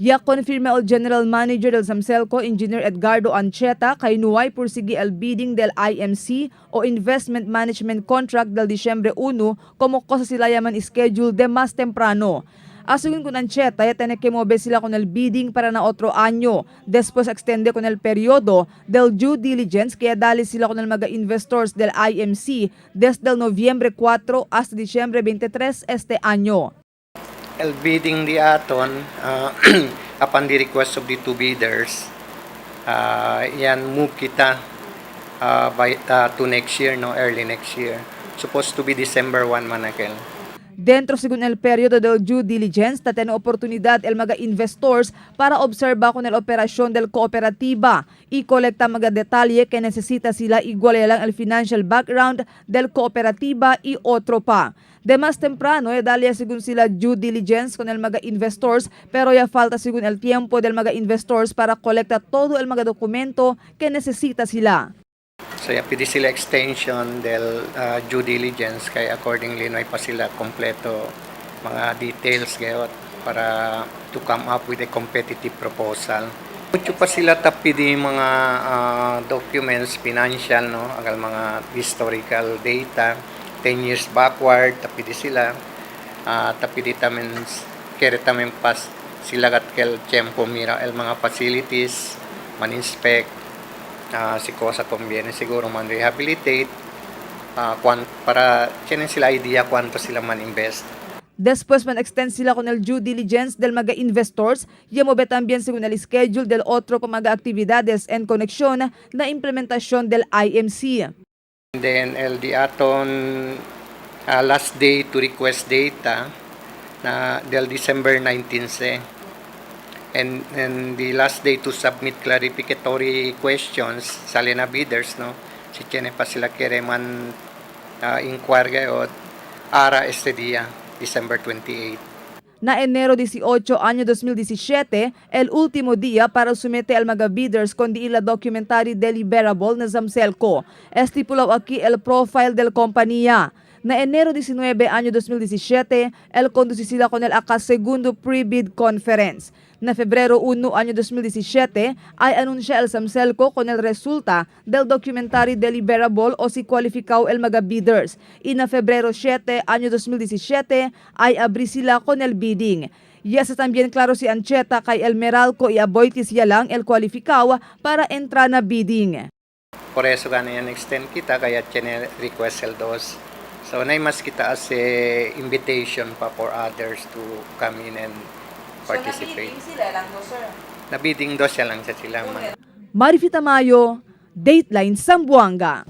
Ya confirma el General Manager del Samselco, Engineer Edgardo Ancheta, kay nuway pursigi el bidding del IMC o Investment Management Contract del Disyembre 1 como cosa sila yaman schedule de mas temprano. Asugun con Ancheta, ya tiene que mover sila con el bidding para na otro año. Después extende con el periodo del due diligence, kaya dali sila con el mga investors del IMC desde el Noviembre 4 hasta Disyembre 23 este año. El bidding di aton upon the request of the two bidders, yan move kita to next year, no, early next year. Supposed to be December 1 manakel. Dentro según el periodo del due diligence, tatene oportunidad el mga investors para obserba con el operasyon del kooperatiba y kolekta mga detalye que necesita sila igualelang el financial background del kooperatiba y otro pa. De más temprano, dalia según sila due diligence con el mga investors, pero ya falta según el tiempo del mga investors para kolekta todo el mga dokumento que necesita sila. So pwede sila extension del due diligence kaya accordingly no pa sila kompleto mga details gayot para to come up with a competitive proposal. Mucho pa sila tapidi mga documents financial, no, agal mga historical data 10 years backward tapidi sila tapidi tamen kere tamen pas sila kat kel tiempo mira el mga facilities man inspect si cosa conviene siguro man rehabilitate para tienen sila idea cuánto sila man invest. Después man extend sila con el due diligence del mga investors, ya mobe también según el schedule del otro pa mga actividades en conexión na implementasyon del IMC. And then el di aton last day to request data na del December 19 and the last day to submit clarificatory questions sa lena bidders, no, si tiene pa sila kere man inquire gayot ara este día December 28. Na enero 18 año 2017, el último día para sumete al mga bidders con di la documentary deliverable na Samselco. Estipulado aquí el profile del compañía. Na enero 19 año 2017, el conduci sila con el segundo pre-bid conference. Na Febrero 1 año 2017, ay anunsya el Samselco con el resulta del documentary deliverable o si kwalifikaw el mga bidders. Y na Febrero 7 año 2017, ay abri sila con el bidding. Ya sa también klaro si Ancheta kay el Meralco y aboitis ya lang el kwalifikaw para entra na bidding. Por eso ganyan extend kita kaya tiene request el dos. So mas kita as a invitation pa for others to come in and participate. So sila lang do, sir? Na bidding do siya lang sa sila man. Marifita Mayo, Dateline Zamboanga.